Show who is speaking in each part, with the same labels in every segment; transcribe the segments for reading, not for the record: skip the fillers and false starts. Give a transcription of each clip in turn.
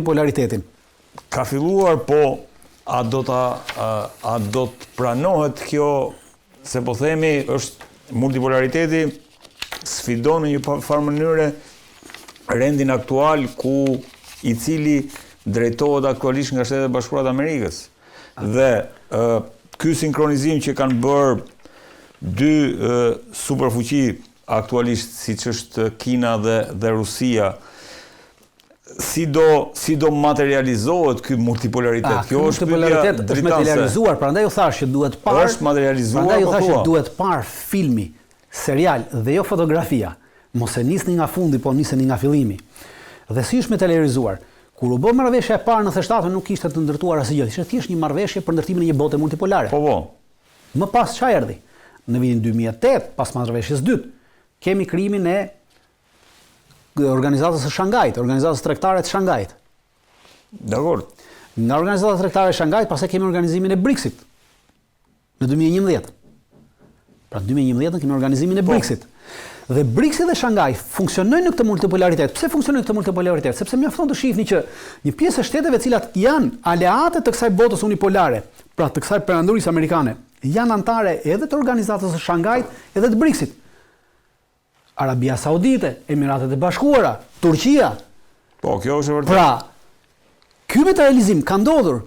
Speaker 1: polaritetin?
Speaker 2: Ka filluar, po a do të pranohet kjo, se po themi, është multipolariteti sfidon në një farë mënyre rendin aktual i cili drejtohet aktualisht nga Shtetet Bashkuara të Amerikës. Dhe ky sinkronizim që kanë bërë dy superfuqi aktualisht, siç është Kina dhe Rusia, si do materializohet ky multipolaritet?
Speaker 1: Kjo është multipolaritet është materializuar, prandaj u thash që duhet parë.
Speaker 2: Është materializuar,
Speaker 1: prandaj u thash që duhet parë filmi, serial dhe jo fotografia. Mos e nisni nga fundi, po niseni nga fillimi. Dhe si është materializuar? Kur u bë marrëveshja e parë në 97 nuk ishte të ndërtuar asgjë, ishte thjesht një marrëveshje për ndërtimin e një bote multipolare.
Speaker 2: Po.
Speaker 1: Më pas çfarë erdhi? Në vitin 2008, pas marrëveshjes së dytë, kemi krijimin e Organizatës së Shangajit, Organizatës Tregtare të Shangajit.
Speaker 2: Dakor.
Speaker 1: Nga Organizata Tregtare e Shangajit, pastaj kemi organizimin e BRICS-it në 2011. Pra në 2011 kemi organizimin e BRICS-it. Dhe BRICS-i dhe Shangaj funksionojnë në këtë multipolaritet. Pse funksionojnë në këtë multipolaritet? Sepse mjafton të shihni që një pjesë e shteteve të cilat janë aleate të kësaj botës unipolare, pra të kësaj perandorisë amerikane, janë anëtare edhe të Organizatës së Shangajit edhe të BRICS-it. Arabia Saudite, Emiratet e Bashkuara, Turqia.
Speaker 2: Po, kjo është e vërtetë.
Speaker 1: Pra, ky materializim ka ndodhur,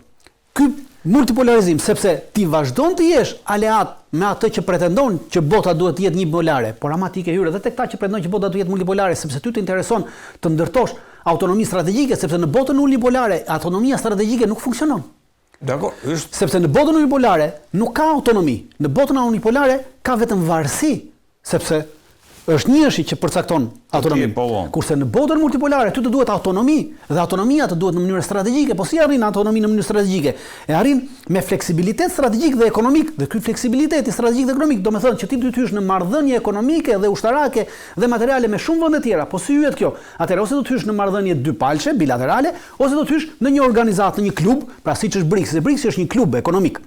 Speaker 1: ky multipolarizim, sepse ti vazhdon të jesh aleat me atë që pretendon që bota duhet të jetë një polare, por ama ti ke hyrë edhe tek ta që pretendon që bota duhet të jetë multipolare, sepse ty të intereson të ndërtosh autonomi strategjike, sepse në botën unipolare autonomia strategjike nuk funksionon.
Speaker 2: Dakor,
Speaker 1: sepse në botën unipolare nuk ka autonomi, në botën unipolare ka vetëm varësi, sepse është njëshi që përcakton autonominë. Kurse në botën multipolare ty të duhet autonomi, dhe autonomia të duhet në mënyrë strategjike, po si arrin autonomi në mënyrë strategjike? E arrin me fleksibilitet strategjik dhe ekonomik, dhe ky fleksibiliteti strategjik dhe ekonomik do të thonë që ti do të hysh në marrëdhënie ekonomike dhe ushtarake dhe materiale me shumë vende tjera. Po si hyet kjo? Atëherë ose do të hysh në marrëdhënie dypalshe, bilaterale, ose do të hysh në një organizatë, në një klub, pra siç është BRICS. BRICS është një klub ekonomik.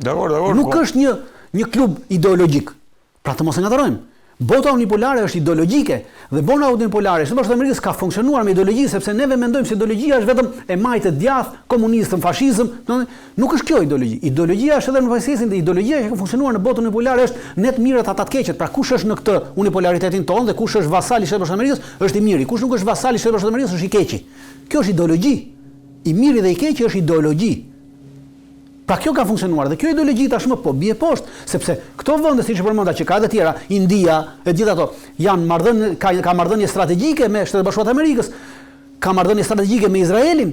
Speaker 2: Dakor.
Speaker 1: Nuk është një klub ideologjik. Pra të mos e ngatrojmë. Bota unipolare është ideologjike dhe bota unipolare Shtetet Bashkuara të Amerikës ka funksionuar me ideologji, sepse neve mendojmë se ideologjia është vetëm e majtë e djathtë, komunizëm, fashizëm, nuk është kjo ideologji. Ideologjia është edhe në vërtetë ideologjia që ka funksionuar në botën unipolare është ne të mirët ata të keqet. Pra kush është në këtë unipolaritetin tonë dhe kush është vasali i Shtetit Bashkuar të Amerikës është i miri, kush nuk është vasali i Shtetit Bashkuar të Amerikës është i keqi. Kjo është ideologji. I miri dhe i keqi është ideologji. Pra kjo ka funksionuar dhe kjo ideologji tashmë po bie poshtë, sepse këto vende siç e përmenda që ka edhe të tjera, India e gjithë ato, janë ka marrëdhënie strategjike me Shtetet Bashkuara të Amerikës, ka marrëdhënie strategjike me Izraelin,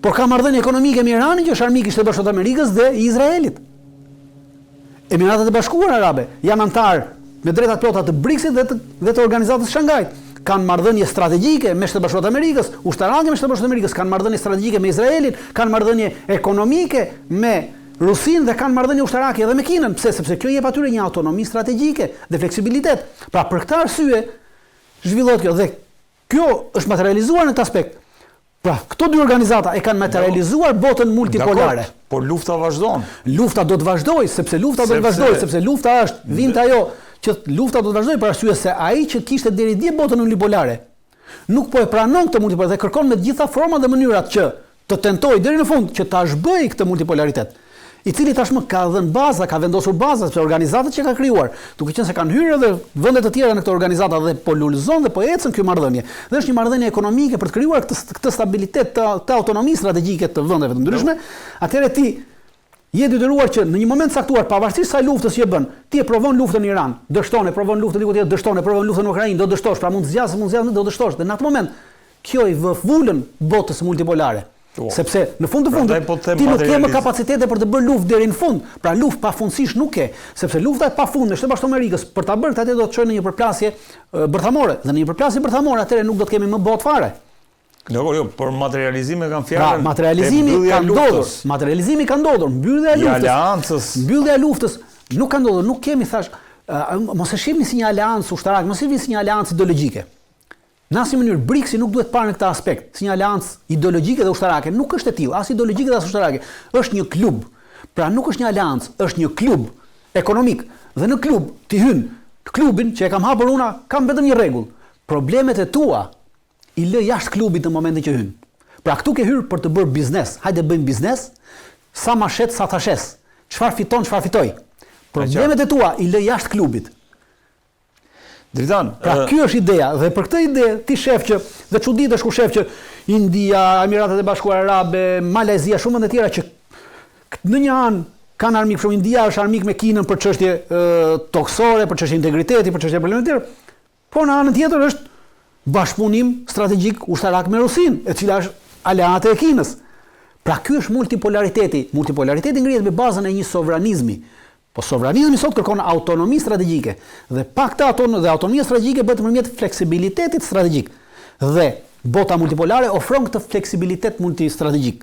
Speaker 1: por ka marrëdhënie ekonomike me Iranin, që është armik i Shtetit Bashkuara të Amerikës dhe i Izraelit. Emiratet e Bashkuara Arabe janë antar me drejta plota të BRICS-it dhe të Organizatës së Shangajit. Kanë marrëdhënie strategjike me Shtetet Bashkuara të Amerikës, ushtarake me Shtetet Bashkuara të Amerikës, kanë marrëdhënie strategjike me Izraelin, kanë marrëdhënie ekonomike me Rusinë dhe kanë marrëdhënie ushtarake edhe me Kinën. Pse? Sepse kjo jep atyre një autonomi strategjike dhe fleksibilitet. Pra për këtë arsye zhvillohet kjo dhe kjo është materializuar në këtë aspekt. Pra këto dy organizata e kanë materializuar botën multipolare.
Speaker 2: Por lufta vazhdon.
Speaker 1: Lufta do të vazhdojë, sepse lufta do të vazhdojë, sepse lufta është vinte ajo që lufta do të vazhdojë për arsye se ai që kishte deri dje botën unipolare nuk po e pranon këtë multipolaritet dhe kërkon me të gjitha format dhe mënyrat që të tentojë deri në fund që ta zhbëjë këtë multipolaritet, i cili tashmë ka dhënë baza, ka vendosur baza sepse organizatat që ka krijuar, duke qenë se kanë hyrë edhe vende të tjera në këtë organizata dhe po lulëzon dhe po ecën kjo marrëdhënie. Dhe është një marrëdhënie ekonomike për të krijuar këtë stabilitet të autonomisë strategjike të vendeve të ndryshme. Atëherë ti je detyruar që në një moment caktuar, pavarësisht sa luftës që bën, ti e provon luftën në Iran, dështon, e provon luftën diku tjetër, dështon, e provon luftën në Ukrainë, do dështosh, pra mund të zgjasë, do dështosh. Dhe në atë moment kjo i vë vulën botës multipolare. Sepse në fund të fundit ti nuk ke më kapacitete për të bërë luftë deri në fund. Pra luftë pafundësisht nuk ke, sepse lufta e pafundme në Shtetet Bashkuara të Amerikës për ta bërë këtë do të çojë në një përplasje bërthamore. Dhe në një përplasje bërthamore atëherë nuk do të kemi më botë fare.
Speaker 2: Jo, por materializimi kanë fjalën.
Speaker 1: Materializimi ka ndodhur, mbyllja e luftës nuk ka ndodhur, nuk kemi thash, mos e shihni si një aleancë ushtarake, mos e shihni si një aleancë ideologjike. Në asnjë mënyrë BRICS-i nuk duhet parë në këtë aspekt, si një aleancë ideologjike dhe ushtarake, nuk është e tillë, as ideologjike dhe as ushtarake. Është një klub. Pra nuk është një aleancë, është një klub ekonomik. Dhe në klub ti hyn, klubin që e kam hapur unë, kam vetëm një rregull. Problemet e tua i lë jashtë klubit në momentin që hyn. Pra këtu ke hyrë për të bërë biznes. Hajde bëjmë biznes, sa ma shet, sa ta shes. Çfarë fiton, çfarë fitoj. Problemet e tua i lë jashtë klubit.
Speaker 2: Dritan,
Speaker 1: pra ky është ideja dhe për këtë ide ti shef që dhe çuditësh ku shef që India, Emiratet e Bashkuara Arabe, Malezia, shumë vende të tjera që në një anë kanë armik, shumë India është armik me Kinën për çështje toksore, për çështje integriteti, për çështje probleme të tjera. Po në anën tjetër është bashkëpunim strategjik ushtarak me Rusinë, e cila është aleate e Kinës. Pra ky është multipolariteti. Multipolariteti ngrihet me bazën e një sovranizmi. Po sovranizmi sot kërkon autonomi strategjike dhe pa këtë autonomia strategjike bëhet nëpërmjet fleksibilitetit strategjik. Dhe bota multipolare ofron këtë fleksibilitet multistrategjik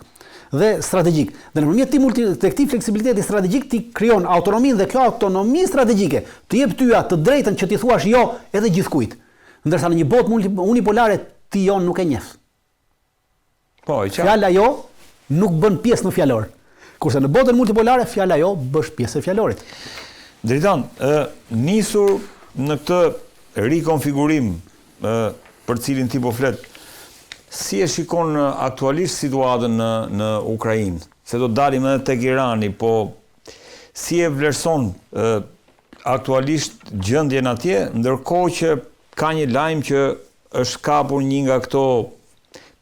Speaker 1: dhe strategjik. Dhe nëpërmjet këtij fleksibiliteti strategjik ti krijon autonominë dhe kjo autonomi strategjike të jep ty atë të drejtën që ti thuash jo edhe gjithkujt. Ndërsa në një botë unipolare ti jo nuk e njeh.
Speaker 2: Po, e qartë.
Speaker 1: Fjala jo nuk bën pjesë në fjalor. Kurse në botën multipolare fjala jo bësh pjesë e fjalorit.
Speaker 2: Dritan, nisur në këtë rikonfigurim për cilin ti po flet, si e shikon aktualisht situatën në Ukrainë? Se do dalim edhe tek Irani, po si e vlerëson aktualisht gjendjen atje, ndërkohë që ka një lajm që është kapur një nga këto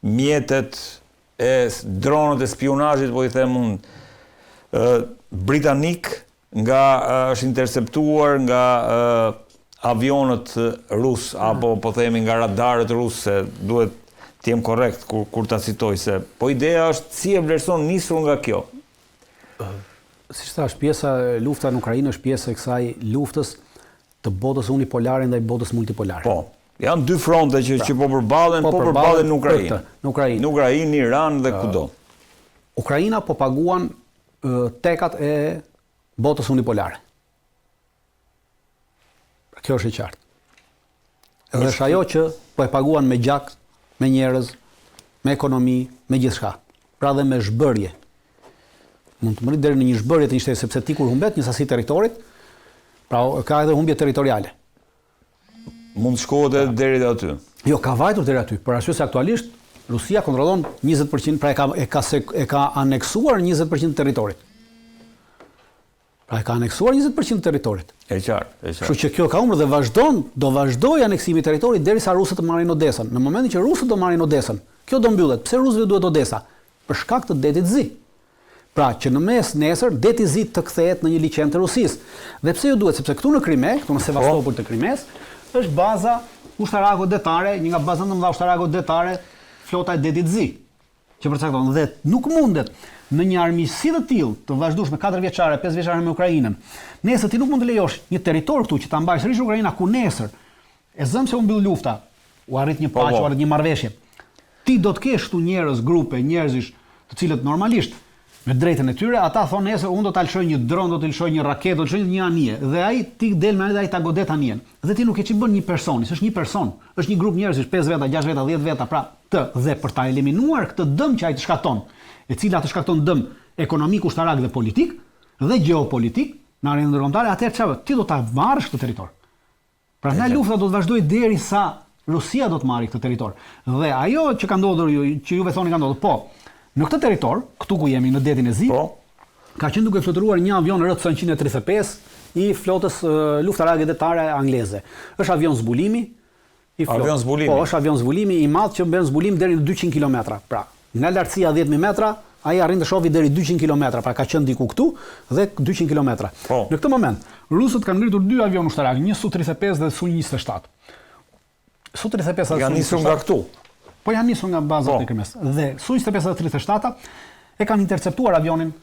Speaker 2: mjetet e dronët e spionazhit, po i them unë, britanik nga është interceptuar nga avionët rus apo po themi nga radarët rus, se duhet të jem korrekt kur ta citoj, se po ideja është si e vlerëson nisur nga kjo.
Speaker 1: Siç thash, pjesa e lufta në Ukrainë është pjesë e kësaj luftës të botës unipolare ndaj botës multipolare.
Speaker 2: Po, janë dy fronte që po përballen, po përballen në Ukrainë. Në Ukrainë, Iran dhe kudo.
Speaker 1: Ukraina po paguan tekat e botës unipolare. Kjo është e qartë. Edhe është ajo që po e paguan me gjak, me njerëz, me ekonomi, me gjithçka. Pra dhe me zhbërje. Mund të mërit deri në një zhbërje të një shteti, sepse ti kur humbet një sasi territorit, pra ka edhe humbje territoriale.
Speaker 2: Mund shkohet edhe deri aty.
Speaker 1: Jo, ka vajtur deri aty, por arsye se aktualisht Rusia kontrollon 20%, pra e ka aneksuar 20% të territorit. Pra e ka aneksuar 20% të territorit.
Speaker 2: E qartë.
Speaker 1: Kështu që kjo ka humbur dhe do vazhdoj aneksimi i territorit derisa rusët të marrin Odesën. Në momentin që rusët do marrin Odesën, kjo do mbyllet. Pse rusëve duhet Odesa? Për shkak të detit Zi. Pra që në mes nesër deti Zi të kthehet në një liçen të Rusisë. Dhe pse ju duhet? Sepse këtu në Krime, këtu në Sevastopol të Krimes, është baza ushtarake detare, një nga bazat më të mëdha ushtarake detare, flota e detit Zi, që përcakton dhe nuk mundet në një armiqësi të tillë të vazhdueshme 4 vjeçare, 5 vjeçare me Ukrainën. Nesër ti nuk mund të lejosh një territor këtu që ta mbajë sërish Ukraina ku nesër e zëm se u mbyll lufta, u arrit një paqe, u arrit një marrëveshje. Ti do të kesh këtu njerëz, grupe njerëzish, të cilët normalisht me drejtën e tyre, ata thonë nesër unë do ta lëshoj një dron, do të lëshoj një raketë, do të lëshoj një anije dhe ai ti del me ai ta godet anijen. Dhe ti nuk e ç'i bën një personi, është një person, është një grup njerëzish, 5 veta, 6 veta, 10 veta, pra dhe për ta eliminuar këtë dëm që ai të shkakton, e cila të shkakton dëm ekonomik, ushtarak dhe politik dhe gjeopolitik në arenën ndërkombëtare, atëherë çfarë? Ti do ta marrësh këtë territor. Prandaj lufta do të vazhdojë derisa Rusia do të marrë këtë territor. Dhe ajo që ka ndodhur, që juve thoni ka ndodhur, po, në këtë territor, këtu ku jemi në detin e Zi, ka qenë duke fluturuar një avion RC-135 i flotës luftarake detare angleze. Është avion zbulimi i flotës.
Speaker 2: Avion zbulimi.
Speaker 1: Po, është avion zbulimi i madh që bën zbulim deri në 200 kilometra. Pra, nga lartësia 10.000 metra, ai arrin të shohë deri 200 kilometra, pra ka qenë diku këtu dhe 200 kilometra. Në këtë moment, rusët kanë ngritur 2 avion ushtarak, një Su-35 dhe Su-27. Su-35
Speaker 2: janë nisur nga këtu.
Speaker 1: Po janë nisur nga bazat e Krimes. Dhe Su-25 dhe 37 e kanë interceptuar avionin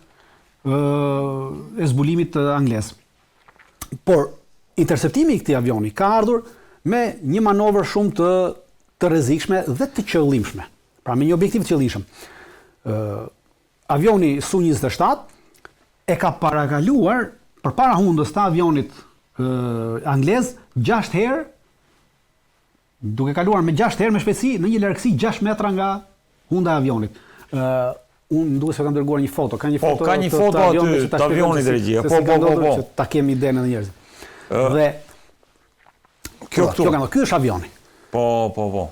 Speaker 1: e zbulimit anglez. Por interceptimi i këtij avioni ka ardhur me një manovër shumë të rrezikshme dhe të qëllimshme. Pra me një objektiv të qëllimshëm. Avioni Su-27 e ka parakaluar përpara hundës të avionit anglez 6 herë, duke kaluar me 6 herë me shpejtësi në një largësi 6 metra nga hunda e avionit. Unë duhet se kam dërguar një foto. Ka një foto
Speaker 2: aty të avionit të regjia. Po.
Speaker 1: Ta kemi idenë edhe njerëzit. Dhe ky është avioni.
Speaker 2: Po.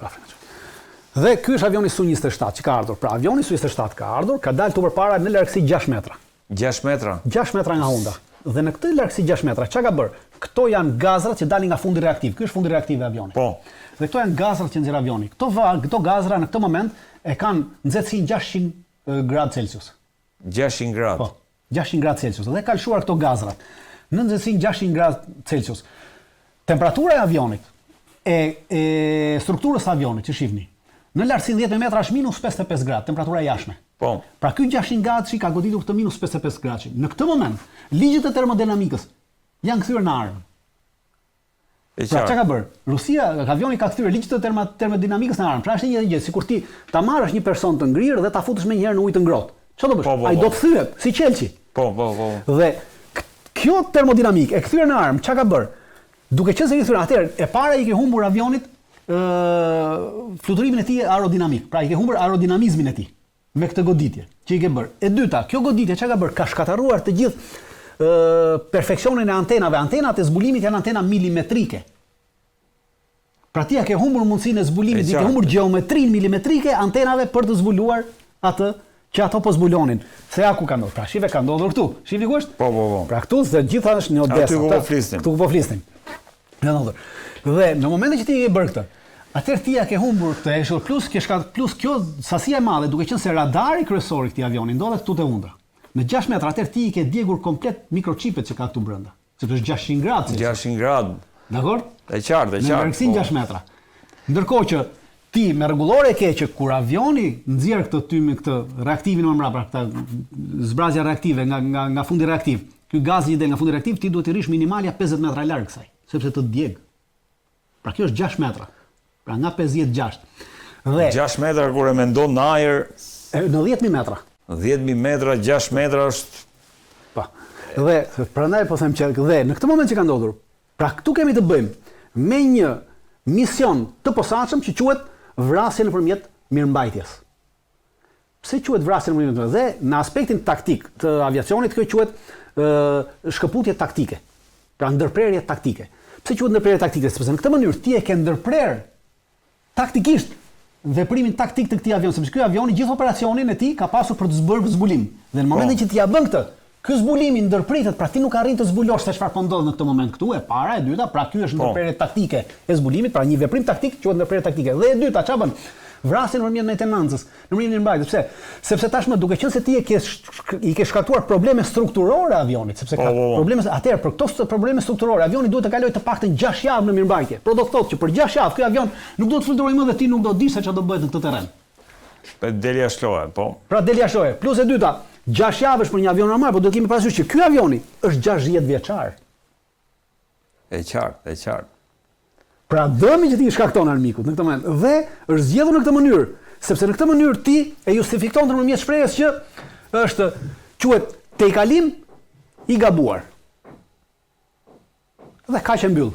Speaker 1: Dhe ky është avioni Su-27 që ka ardhur. Pra avioni Su-27 ka ardhur, ka dalë tu përpara në largësi 6 metra.
Speaker 2: 6 metra?
Speaker 1: 6 metra nga unda. Dhe në këtë largësi 6 metra, çka ka bërë? Këto janë gazrat që dalin nga fundi reaktiv. Ky është fundi reaktiv i avionit.
Speaker 2: Po.
Speaker 1: Dhe këto janë gazrat që nxjerr avioni. Këto gazra në këtë moment e kanë nxehtësinë 600 gradë Celsius.
Speaker 2: 600 gradë.
Speaker 1: Po, 600 gradë Celsius. Dhe ka lëshuar këto gazrat në nxehtësinë 600 gradë Celsius. Temperatura e avionit e strukturës së avionit që shihni, në lartësinë 10 metra është -55 gradë, temperatura jashtme.
Speaker 2: Po.
Speaker 1: Pra ky 600 gradë ka goditur këtë -55 gradë. Në këtë moment, ligjet e termodinamikës janë kthyer në armë. Pra çka ka bërë? Rusia, avioni ka kthyer ligjet e termodinamikës në armë. Pra është një gjë, sikur ti ta marrësh një person të ngrirë dhe ta futësh më njëherë në ujë të ngrohtë. Çfarë do bësh? Ai do të thyhet si qelçi.
Speaker 2: Po.
Speaker 1: Dhe kjo termodinamikë e kthyer në armë, çka ka bërë? Duke qenë se i thyer atëherë, e para i ke humbur avionit fluturimin e tij aerodinamik. Pra i ke humbur aerodinamizmin e tij me këtë goditje që i ke bërë. E dyta, kjo goditje çka ka bërë? Ka shkatërruar të gjithë perfeksionin e antenave. Antenat e zbulimit janë antena milimetrike. Pra ti ke humbur mundësinë e zbulimit, ti ke humbur gjeometrinë milimetrike antenave për të zbuluar atë që ato po zbulonin. Se ja ku ka ndodhur? Pra shive ka ndodhur këtu. Shihni ku është?
Speaker 2: Po.
Speaker 1: Pra këtu se gjitha është në Odessa. Këtu ku po flisnim. Dhe në momentin që ti e bër këtë, atëherë ti ke humbur këtë eshur plus kjo sasia e madhe, duke qenë se radari kryesor i këtij avioni ndodhet këtu te undra. Në 6 metra atëherë ti i ke djegur komplet mikrochipet që ka këtu brenda, sepse është 600 gradë.
Speaker 2: 600 gradë.
Speaker 1: Dakor?
Speaker 2: E qartë.
Speaker 1: Në largësinë 6 metra. Ndërkohë që ti me rregullore e ke që kur avioni nxjerr këtë reaktivin më mbrapa, këtë zbrazja reaktive nga fundi reaktiv, ky gazi i del nga fundi reaktiv, ti duhet të rrish minimalja 50 metra larg kësaj, sepse të djeg. Pra kjo është 6 metra. Pra nga 56. Dhe
Speaker 2: 6 metra kur e mendon në ajër
Speaker 1: në 10.000 metra.
Speaker 2: 10.000 metra, 6 metra është.
Speaker 1: Po. Dhe prandaj po them që dhe në këtë moment që ka ndodhur, pra këtu kemi të bëjmë me një mision të posaçëm që quhet vrasje nëpërmjet mirëmbajtjes. Pse quhet vrasje nëpërmjet mirëmbajtjes? Dhe në aspektin taktik të aviacionit kjo quhet shkëputje taktike. Pra ndërprerje taktike. Pse quhet ndërprerje taktike? Sepse në këtë mënyrë ti e ke ndërprer taktikisht veprimin taktik të këtij avioni, sepse ky avioni gjithë operacionin e tij ka pasur për të bërë zbulim. Dhe në momentin që ti ja bën këtë, ky zbulim i ndërpritet, pra ti nuk arrin të zbulosh se çfarë po ndodh në këtë moment këtu, e para, e dyta, pra ky është ndërprerje taktike e zbulimit, pra një veprim taktik quhet ndërprerje taktike. Dhe e dyta, ç'a bën? Vrasjen nëpërmjet maintenancës, nëpërmjet mirëmbajtjes. Pse? Sepse tashmë duke qenë se ti i ke shkaktuar probleme strukturore avionit, sepse ka probleme atëherë për këto probleme strukturore, avioni duhet të kalojë të paktën 6 javë në mirëmbajtje. Por do të thotë që për 6 javë ky avion nuk do të fluturojë më dhe ti nuk do të dish se çfarë do bëhet në këtë terren.
Speaker 2: Del jashtoje, po.
Speaker 1: Pra del jashtoje. Plus e dyta, 6 javësh për një avion normal, por do të kemi parasysh që ky avioni është 60 vjeçar.
Speaker 2: E qartë.
Speaker 1: Pra dëmi që ti i shkakton armikut në këtë moment dhe është zgjedhur në këtë mënyrë, sepse në këtë mënyrë ti e justifikon nëpërmjet shprehjes që është quhet tejkalim i gabuar. Dhe kaq e mbyll.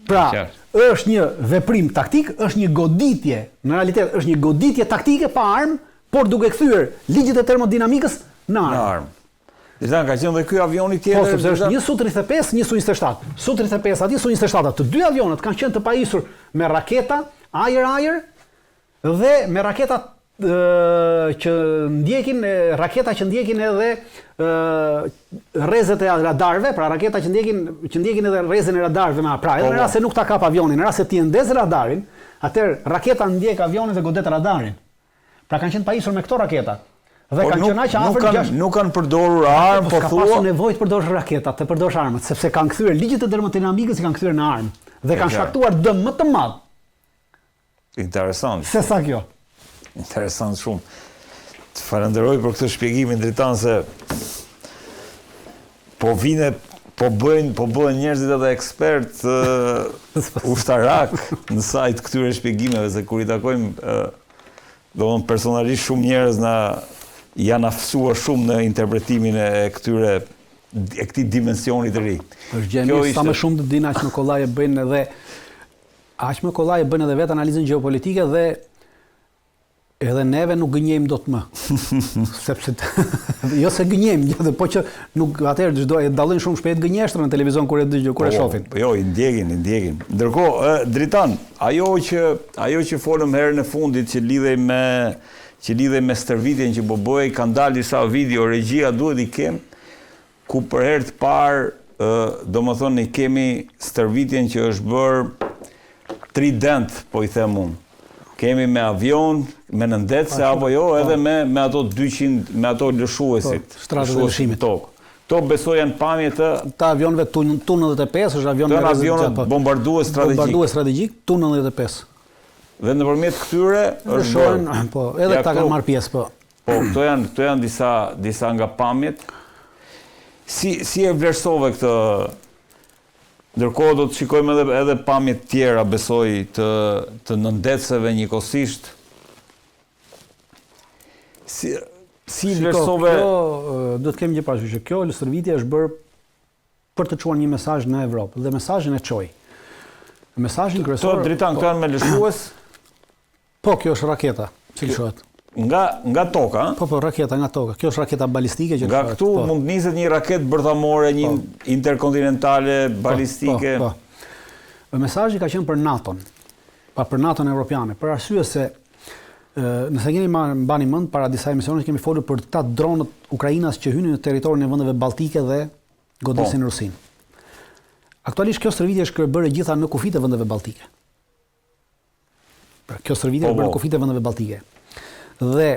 Speaker 1: Pra, është një veprim taktik, është një goditje, në realitet është një goditje taktike pa armë, por duke kthyer ligjet e termodinamikës në armë.
Speaker 2: Ka qenë dhe ky avioni tjetër.
Speaker 1: Po, sepse është një Su-35, një Su-27. Su-35 aty, Su-27. Të dy avionet kanë qenë të pajisur me raketa ajër dhe me raketa që ndjekin edhe rrezet e radarëve, pra raketa që ndjekin edhe rrezën e radarëve me pra, edhe në rast se nuk ta kap avionin, në rast se ti ndez radarin, atëherë raketa ndjek avionin dhe godet radarin. Pra kanë qenë pajisur me këto raketa. Dhe kanë qenë aq afër
Speaker 2: nuk kanë përdorur armë, po thua.
Speaker 1: Ka pasur nevojë të përdorësh raketat, të përdorësh armët, sepse kanë kthyer ligjet e termodinamikës i kanë kthyer në armë dhe kanë shkaktuar dëm më të madh.
Speaker 2: Interesant.
Speaker 1: Se sa kjo.
Speaker 2: Interesant shumë. Të falenderoj për këtë shpjegimin dritan se po bëhen njerëzit edhe ekspert ushtarak në sajt këtyre shpjegimeve, se kur i takojmë personalisht shumë njerëz janë aftësuar shumë në interpretimin e këtij dimensioni të ri.
Speaker 1: Është gjë mirë sa më shumë të dinë aq më kollaj e bëjnë edhe vetë analizën gjeopolitike dhe Edhe neve nuk gënjejmë dot më. Sepse jo se gënjejmë, po që nuk atëherë çdo e dallojnë shumë shpejt gënjeshtrën në televizion kur e shohin.
Speaker 2: Jo, i ndjekin. Ndërkohë, Dritan, ajo që folëm herën e fundit që lidhej me stërvitjen që po bëhej, kanë dalë disa video, regjia duhet i kem, ku për herë të parë, domethënë i kemi stërvitjen që është bërë trident, po i them unë. Kemi me avion, me nëndetëse, apo jo, edhe me ato 200, me ato lëshuesit.
Speaker 1: Shtratët e lëshimit.
Speaker 2: To besoj janë pamje të...
Speaker 1: Ta avionëve Tu-95, është avion...
Speaker 2: Të janë avionët bombardues strategjik.
Speaker 1: Bombardues strategjik, Tu-95.
Speaker 2: Dhe nëpërmjet këtyre është bërë.
Speaker 1: Po, edhe ta kanë marrë pjesë, po.
Speaker 2: Po, këto janë disa nga pamjet. Si e vlerësove këtë... Ndërkohë do të shikojmë edhe pamjet tjera, besoj, të nëndetëseve njëkohësisht. Si vlerësove...
Speaker 1: Do të kemi një parasysh që kjo stërvitje është bërë për të çuar një mesazh në Evropë, dhe mesazhin e çoi. Mesazhin kryesor...
Speaker 2: Dritan kanë me lëshues?
Speaker 1: Po, kjo është raketa, si shohet.
Speaker 2: Nga toka,
Speaker 1: Po, raketa nga toka. Kjo është raketa balistike që
Speaker 2: nga këtu mund niset një raketë bërthamore, një interkontinentale balistike.
Speaker 1: Po. Mesazhi ka qenë për NATO-n, për NATO-n evropiane, për arsye se nëse keni mbani mend, para disa emisionesh kemi folur për ta dronët Ukrainas që hynin në territorin e vendeve balltike dhe godisin Rusin. Aktualisht kjo stërvitje është bërë gjitha në kufit e vendeve balltike. Pra kjo stërvitje është bërë në kufit e vendeve balltike. Dhe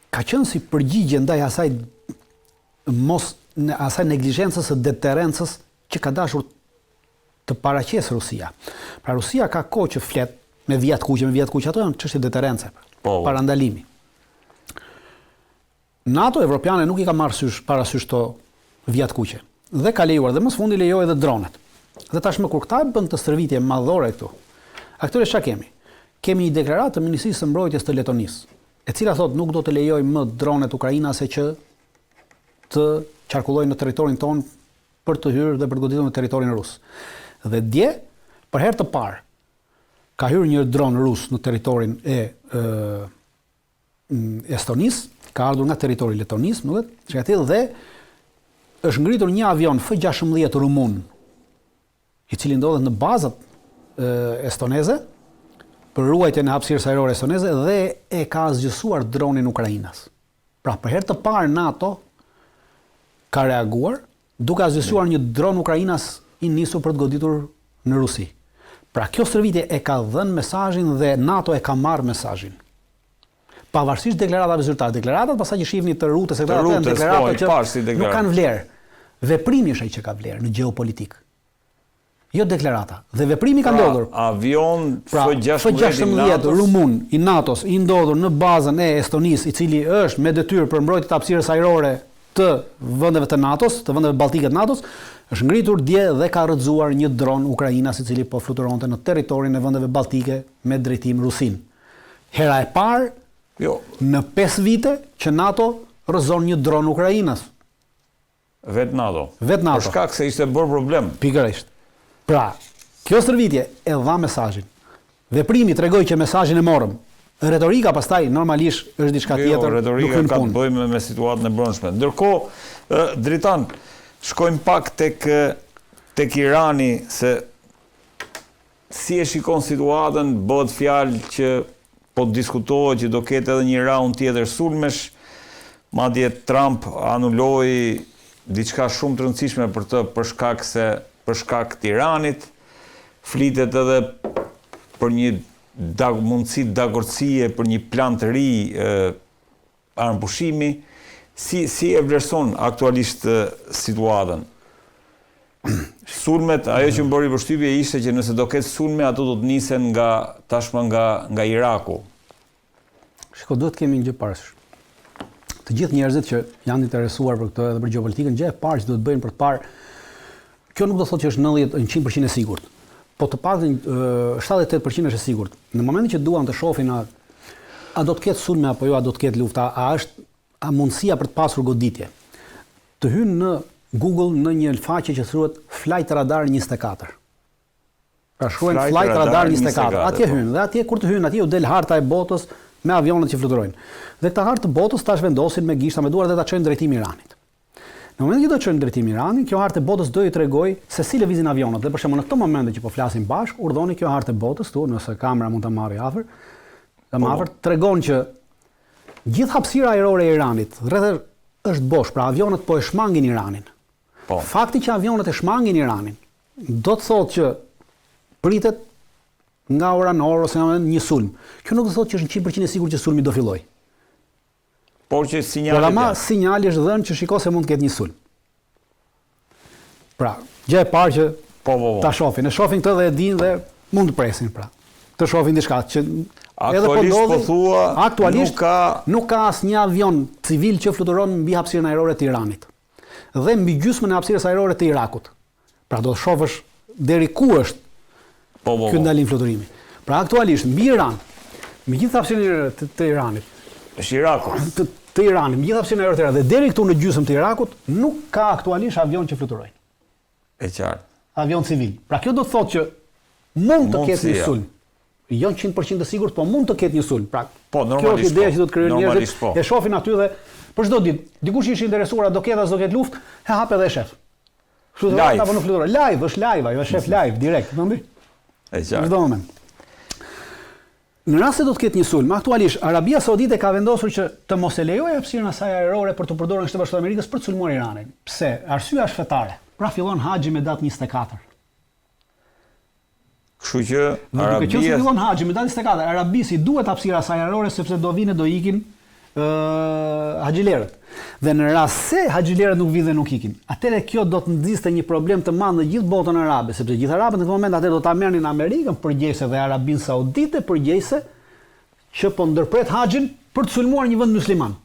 Speaker 1: ka qenë si përgjigje ndaj asaj neglizhencës së deterrencës që ka dashur të paraqesë Rusia. Pra Rusia ka kohë që flet me vijat kuqe, ato janë çështje deterrence, parandalimi. NATO evropiane nuk i ka marrë parasysh to vijat kuqe. Dhe ka lejuar, dhe më së fundi lejoi edhe dronet. Dhe tashmë kur këta bën të stërvitje madhore këtu. Aktore çka kemi? Kemi një deklaratë të Ministrisë së Mbrojtjes të Letonisë, e cila thot nuk do të lejoj më dronet ukrainase që të qarkullojnë në territorin tonë për të hyrë dhe për të goditur në territorin rus. Dhe dje, për herë të parë, ka hyrë një dron rus në territorin e Estonisë, ka ardhur nga territori Letonisë, dhe është ngritur një avion F-16 rumun, i cili ndodhet në bazat estoneze, për ruajtjen e hapësirës ajrore estoneze, dhe e ka zgjësuar dronin Ukrainas. Pra, për herë të parë NATO ka reaguar, duke zgjësuar një dron Ukrainas i nisur për të goditur në Rusi. Pra, kjo stërvitje e ka dhënë mesazhin dhe NATO e ka marrë mesazhin. Pavarësisht deklaratave zyrtare, deklaratat pastaj që shihni të rrutës së deklarata që nuk kanë vlerë. Veprimi është ai që ka vlerë në gjeopolitik. Jo deklarata. Dhe veprimi ka ndodhur.
Speaker 2: Avion F-16
Speaker 1: rumun i NATO-s i ndodhur në bazën e Estonisë, i cili është me detyrë për mbrojtje të hapësirës ajrore të vendeve të NATO-s, të vendeve balltike të NATO-s, është ngritur dje dhe ka rrëzuar një dron Ukrainas i cili po fluturonte në territorin e vendeve balltike me drejtim rusin. Hera e parë në 5 vite që NATO rrëzon një dron Ukrainas.
Speaker 2: Vetë NATO.
Speaker 1: Për
Speaker 2: shkak se ishte bërë problem.
Speaker 1: Pikërisht. Pra, kjo stërvitje e dha mesazhin. Veprimi tregoi që mesazhin e morëm. Retorika pastaj normalisht është diçka tjetër.
Speaker 2: Retorika ka të bëjë me situatën e brendshme. Ndërkohë, Dritan, shkojmë pak tek Irani, se si e shikon situatën, bëhet fjalë që po diskutohet që do ketë edhe një raund tjetër sulmesh, madje Trump anuloi diçka shumë të rëndësishme për shkak të Iranit, flitet edhe për një mundësi dagorësie, për një plan të ri armëpushimi. Si e vlerëson aktualisht situatën? Sulmet, ajo që më bëri përshtypje ishte që nëse do ketë sulme, ato do të nisen tashmë nga Iraku.
Speaker 1: Shiko, duhet kemi një gjë parasysh. Të gjithë njerëzit që janë interesuar për këtë edhe për gjeopolitikën, gjë e parë që duhet bëjnë për të parë, kjo nuk do thotë që është 100% e sigurt, po të paktën 78% është e sigurt. Në momentin që duan të shohin a do të ketë sulme apo jo, a do të ketë lufta, a mundësia për të pasur goditje, të hynë në Google në një faqe që thuhet Flight Radar 24. Pra shkruajnë Flight Radar 24. Atje hynë, dhe atje kur të hynë, atje u del harta e botës me avionët që fluturojnë. Dhe këta hartë të botës tash vendosin me gishta me duar dhe ta çojnë drejtim Iranit. Në momentin që do të çojnë drejtim Iranit, kjo hartë e botës do i tregoj se si lëvizin avionët. Dhe për shembull në këtë moment që po flasim bashkë, urdhoni kjo hartë e botës tu, nëse kamera mund ta marrë afër, tregon që gjithë hapësira ajrore e Iranit rreth është bosh, pra avionët po e shmangin Iranin.
Speaker 2: Po.
Speaker 1: Fakti që avionët e shmangin Iranin do të thotë që pritet nga ora në orë ose nga një sulm. Kjo nuk do të thotë që është 100% e sigurt që sulmi do fillojë.
Speaker 2: Por që sinjali.
Speaker 1: Por ama sinjali është dhënë që shiko se mund të ketë një sulm. Pra, gjë e parë që ta shohin. E shohin këtë dhe e dinë dhe mund të presin pra. Të shohin diçka që
Speaker 2: aktualisht po thua
Speaker 1: aktualisht nuk ka asnjë avion civil që fluturon mbi hapësirën ajrore të Iranit. Dhe mbi gjysmën e hapësirës ajrore të Irakut. Pra do të shohësh deri ku është ky ndalim fluturimi. Pra aktualisht mbi Iran, mbi gjithë hapësirën të Iranit,
Speaker 2: është Iraku.
Speaker 1: Të Iranit, mbi gjithë hapësirën ajrore të Iranit dhe deri këtu në gjysmën të Irakut nuk ka aktualisht avion që fluturojnë.
Speaker 2: E qartë.
Speaker 1: Avion civil. Pra kjo do të thotë që mund të ketë një sulm. Jo 100% të sigurt, po mund të ketë një sulm. Pra, kjo është ideja që do të krijojnë njerëzit. E shohin aty dhe për çdo ditë, dikush ish interesuar, do ketë as do ketë luftë, hap edhe shef. Fluturoj apo nuk fluturoj? Live, është live, ajo shef live direkt, ndonjë.
Speaker 2: E qartë.
Speaker 1: Çdo moment. Në rast se do të ketë një sulm, aktualisht Arabia Saudite ka vendosur që të mos e lejojë hapësirën e saj ajrore për të përdorur në Shtetet Bashkuara të Amerikës për të sulmuar Iranin. Pse? Arsyeja është fetare. Pra fillon haxhi me datë 24.
Speaker 2: Kështu që Arabia
Speaker 1: fillon haxhi me datë 24. Arabisi duhet hapësira e saj ajrore sepse do vinë do ikin haxhilerët. Dhe në rast se haxhilerët nuk vinë dhe nuk ikin, atëherë kjo do të nxjiste një problem të madh në gjithë botën arabe, sepse gjithë arabët në këtë moment atëherë do ta merrnin Amerikën përgjegjëse dhe Arabinë Saudite përgjegjëse që po ndërpret haxhin për të sulmuar një vend musliman.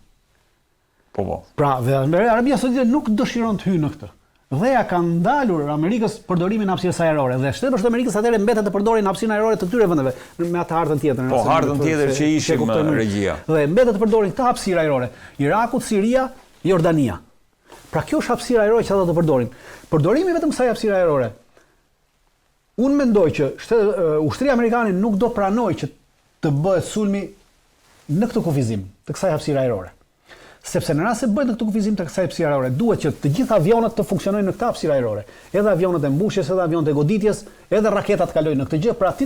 Speaker 2: Po.
Speaker 1: Pra, dhe Arabia Saudite nuk dëshiron të hyjë në këtë. Dhe ja kanë ndalur Amerikës përdorimin e hapësirës ajrore dhe Shtetet Bashkuara të Amerikës atëherë mbetet të përdorin hapësirën ajrore të këtyre vendeve me atë hartën tjetër.
Speaker 2: Po, hartën tjetër që ishim regjia.
Speaker 1: Dhe mbetet të përdorin këtë hapësirë ajrore. Iraku, Siria, Jordania. Pra kjo është hapësira ajrore që ata do të përdorin. Përdorimi vetëm kësaj hapësire ajrore. Unë mendoj që ushtria amerikane nuk do pranojë që të bëhet sulmi në këtë kufizim të kësaj hapësire ajrore. Sepse në rast se bëhet këtë kufizim të kësaj hapësire ajrore, duhet që të gjithë avionët të funksionojnë në këtë hapësirë ajrore. Edhe avionët e mbushjes, edhe avionët e goditjes, edhe raketat kalojnë në këtë gjë, pra ti